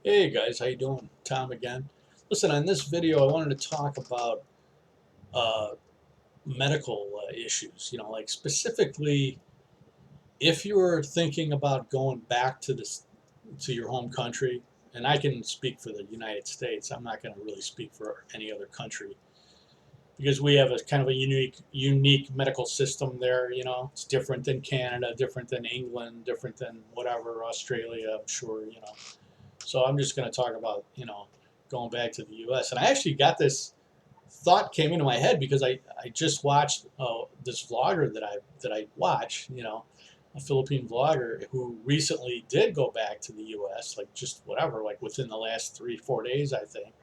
Hey guys, how you doing? Tom again. Listen, on this video, I wanted to talk about uh, medical issues. Like specifically, if you're thinking about going back to your home country, and I can speak for the United States. I'm not going to really speak for any other country because we have a kind of a unique medical system there. It's different than Canada, different than England, different than whatever Australia. I'm sure. So I'm just going to talk about, going back to the U.S. And I actually got this thought came into my head because I just watched this vlogger that I watch, a Philippine vlogger who recently did go back to the U.S. like just whatever, like within the last 3 4 days, I think,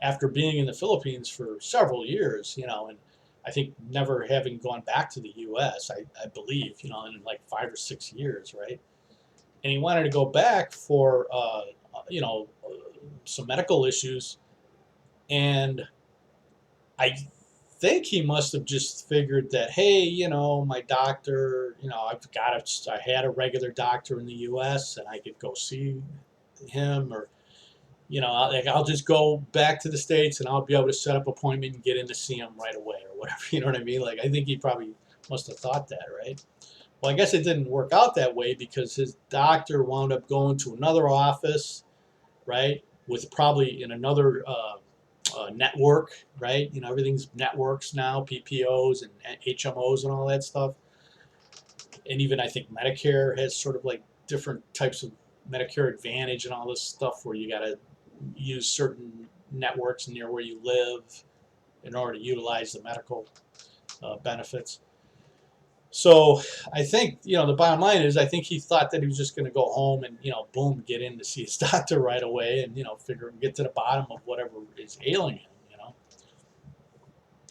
after being in the Philippines for several years, and I think never having gone back to the U.S. I believe, in like 5 or 6 years, right? And he wanted to go back for you know some medical issues, and I think he must have just figured that, hey, my doctor, I had a regular doctor in the U.S. and I could go see him, or I'll just go back to the States and I'll be able to set up an appointment and get in to see him right away or whatever. You know what I mean? Like, I think he probably must have thought that, right? Well, I guess it didn't work out that way because his doctor wound up going to another office, right? With probably in another network, right? Everything's networks now, PPOs and HMOs and all that stuff. And even I think Medicare has sort of like different types of Medicare Advantage and all this stuff where you got to use certain networks near where you live in order to utilize the medical benefits. So I think, the bottom line is I think he thought that he was just going to go home and, boom, get in to see his doctor right away and, get to the bottom of whatever is ailing him.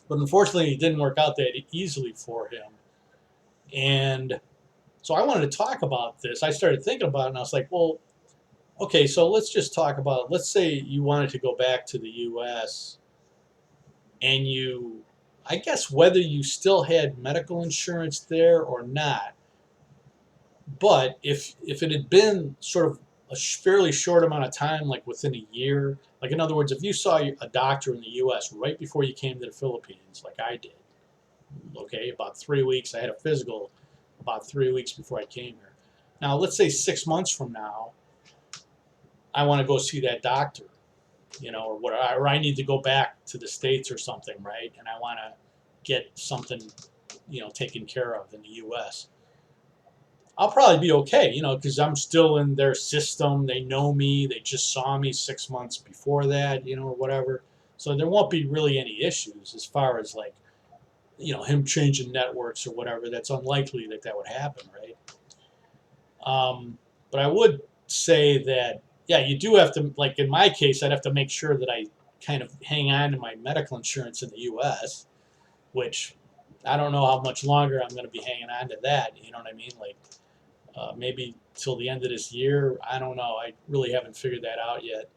But unfortunately, it didn't work out that easily for him. And so I wanted to talk about this. I started thinking about it and I was like, well, okay, so let's just talk about, let's say you wanted to go back to the US and I guess whether you still had medical insurance there or not. But if it had been sort of a fairly short amount of time, like within a year, like in other words, if you saw a doctor in the U.S. right before you came to the Philippines, like I did, okay, about 3 weeks, I had a physical about 3 weeks before I came here. Now, let's say 6 months from now, I want to go see that doctor, or I need to go back to the States or something, right? And I want to get something, taken care of in the U.S. I'll probably be okay, because I'm still in their system. They know me. They just saw me 6 months before that, or whatever. So there won't be really any issues as far as like, him changing networks or whatever. That's unlikely that that would happen, right? But I would say that, yeah, you do have to, like in my case, I'd have to make sure that I kind of hang on to my medical insurance in the U.S., which I don't know how much longer I'm going to be hanging on to that. You know what I mean? Like, maybe till the end of this year. I don't know. I really haven't figured that out yet.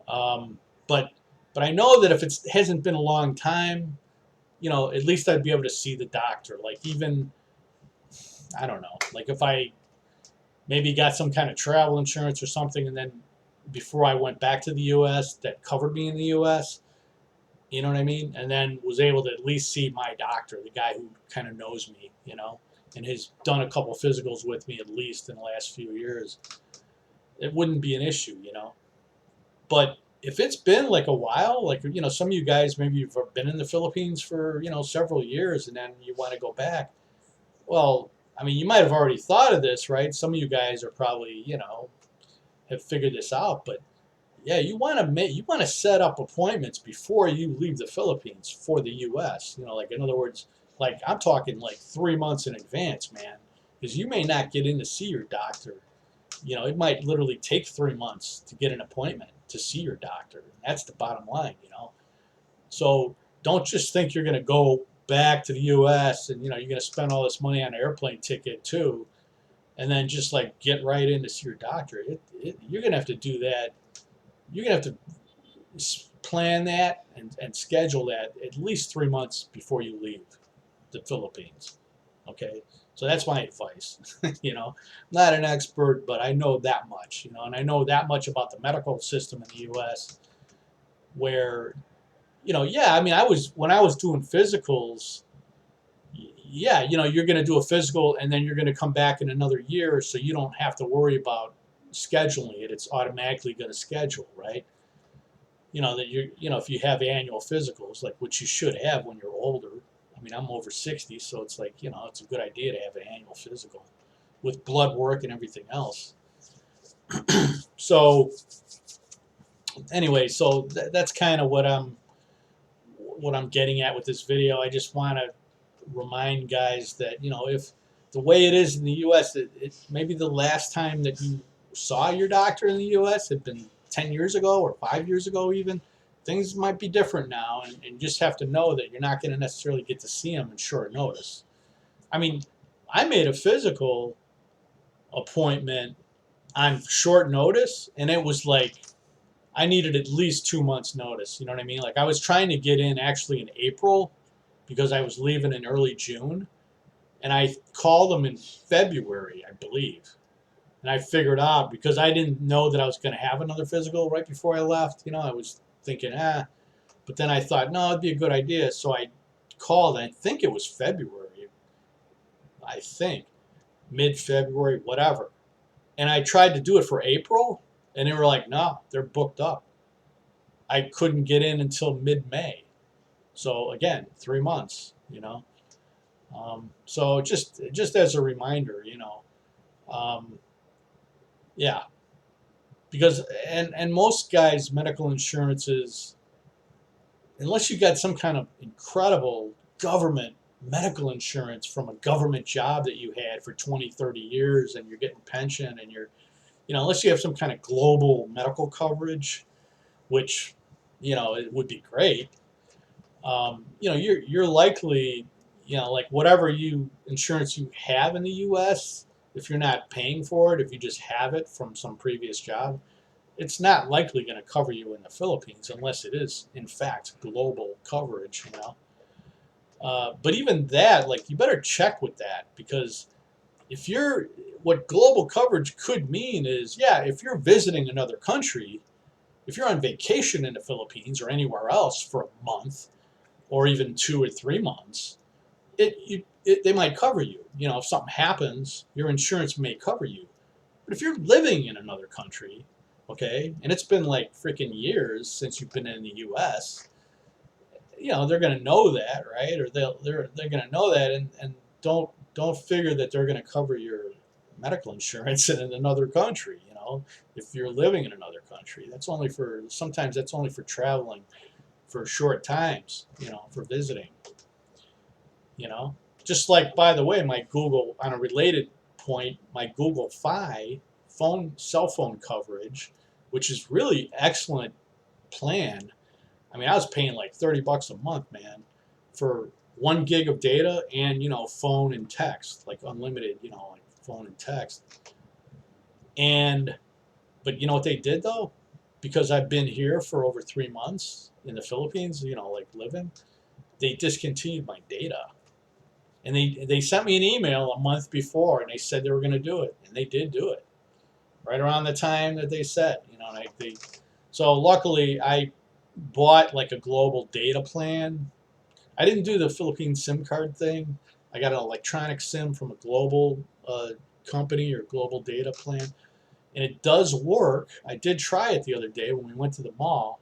Um, but but I know that if it hasn't been a long time, at least I'd be able to see the doctor. Like even I don't know. Like if I maybe got some kind of travel insurance or something, and then before I went back to the U.S. that covered me in the U.S. You know what I mean? And then was able to at least see my doctor, the guy who kind of knows me, and has done a couple physicals with me at least in the last few years. It wouldn't be an issue. But if it's been like a while, like some of you guys maybe you've been in the Philippines for several years, and then you want to go back. Well, I mean, you might have already thought of this, right? Some of you guys are probably have figured this out, but yeah, you want to set up appointments before you leave the Philippines for the U.S. Like in other words, like I'm talking like 3 months in advance, man, because you may not get in to see your doctor. It might literally take 3 months to get an appointment to see your doctor. That's the bottom line. So don't just think you're going to go back to the U.S. and you're going to spend all this money on an airplane ticket too, and then just like get right in to see your doctor. You're going to have to do that. You're going to have to plan that and schedule that at least 3 months before you leave the Philippines. Okay, So that's my advice. You know, not an expert, but I know that much. You know, and I know that much about the medical system in the U.S. where, you know, yeah, I mean, when I was doing physicals, yeah, you know, you're going to do a physical and then you're going to come back in another year, so you don't have to worry about scheduling it. It's automatically going to schedule, right? You know that you know, if you have annual physicals, like which you should have when you're older. I mean, I'm over 60, so it's like, you know, it's a good idea to have an annual physical with blood work and everything else. So anyway, so that's kind of what I'm getting at with this video. I just want to remind guys that, you know, if the way it is in the U.S., maybe the last time that you saw your doctor in the U.S. had been 10 years ago or 5 years ago even. Things might be different now, and you just have to know that you're not going to necessarily get to see them in short notice. I mean, I made a physical appointment on short notice, and it was like I needed at least 2 months notice. You know what I mean? Like I was trying to get in actually in April because I was leaving in early June, and I called them in February, I believe. And I figured out, because I didn't know that I was going to have another physical right before I left. You know, I was thinking, but then I thought, no, it'd be a good idea. So I called, I think it was February, I think, mid-February, whatever. And I tried to do it for April, and they were like, no, they're booked up. I couldn't get in until mid-May. So again, 3 months, you know. So just as a reminder, you know, yeah, because and most guys' medical insurances, unless you got some kind of incredible government medical insurance from a government job that you had for 20, 30 years and you're getting pension and you're, you know, unless you have some kind of global medical coverage, which, you know, it would be great. You know, you're likely, you know, like whatever insurance you have in the U.S., if you're not paying for it, if you just have it from some previous job, it's not likely going to cover you in the Philippines unless it is, in fact, global coverage, you know. But even that, like, you better check with that, because if you're, what global coverage could mean is, yeah, if you're visiting another country, if you're on vacation in the Philippines or anywhere else for a month or even 2 or 3 months, they might cover you. You know, if something happens, your insurance may cover you. But if you're living in another country, okay, and it's been like freaking years since you've been in the U.S., you know, they're going to know that, right? Or they're going to know that, and don't figure that they're going to cover your medical insurance in another country. You know, if you're living in another country, sometimes that's only for traveling for short times. You know, for visiting. You know, just like, by the way, my Google, on a related point, my Google Fi cell phone coverage, which is really excellent plan. I mean, I was paying like $30 a month, man, for 1 gig of data and, you know, phone and text, like unlimited, you know, like phone and text. But you know what they did though? Because I've been here for over 3 months in the Philippines, you know, like living, they discontinued my data. And they sent me an email a month before, and they said they were going to do it, and they did do it right around the time that they said. You know, so luckily I bought like a global data plan. I didn't do the Philippine SIM card thing. I got an electronic SIM from a global company or global data plan, and it does work. I did try it the other day when we went to the mall.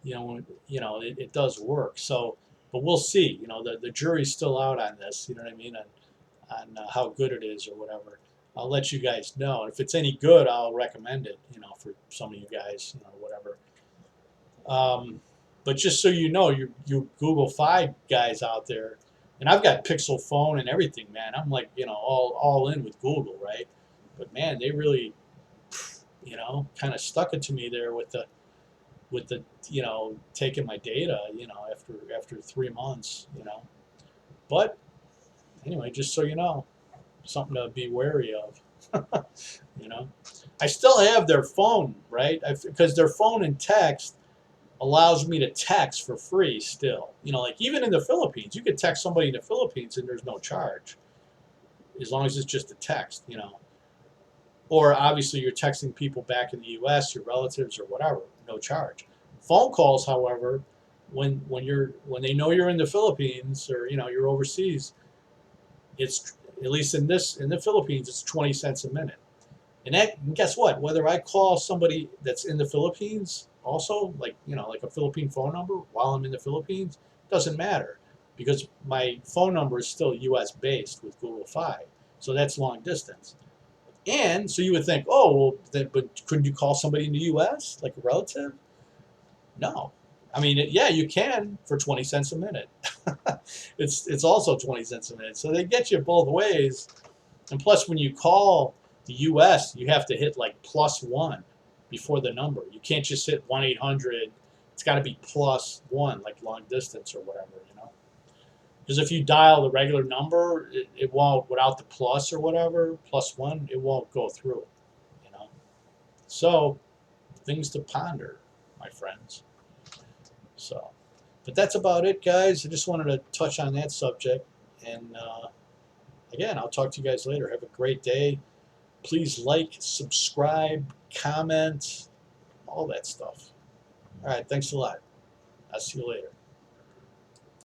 It does work. So, but we'll see. You know, the jury's still out on this. You know what I mean? On how good it is or whatever. I'll let you guys know. And if it's any good, I'll recommend it. You know, for some of you guys. You know, whatever. But just so you know, you Google Fi guys out there, and I've got Pixel phone and everything, man. I'm like, you know, all in with Google, right? But man, they really, you know, kind of stuck it to me there with the you know, taking my data, you know, after 3 months, you know. But anyway, just so you know, something to be wary of. You know, I still have their phone, right? Because their phone and text allows me to text for free still. You know, like even in the Philippines, you could text somebody in the Philippines and there's no charge. as long as it's just a text, you know. Or obviously you're texting people back in the U.S., your relatives or whatever, no charge. Phone calls, however, when they know you're in the Philippines or you know you're overseas, it's at least in the Philippines, it's 20 cents a minute. And that, and guess what? Whether I call somebody that's in the Philippines, also like you know like a Philippine phone number while I'm in the Philippines, doesn't matter because my phone number is still U.S. based with Google Fi, so that's long distance. And so you would think, oh, well, then, but couldn't you call somebody in the U.S., like a relative? No. I mean, yeah, you can for 20 cents a minute. It's also 20 cents a minute. So they get you both ways. And plus, when you call the U.S., you have to hit like +1 before the number. You can't just hit 1-800. It's got to be +1, like long distance or whatever, you know. Because if you dial the regular number, it won't, without the plus or whatever, +1, it won't go through, you know. So, things to ponder, my friends. So, but that's about it, guys. I just wanted to touch on that subject. And again, I'll talk to you guys later. Have a great day. Please like, subscribe, comment, all that stuff. All right, thanks a lot. I'll see you later.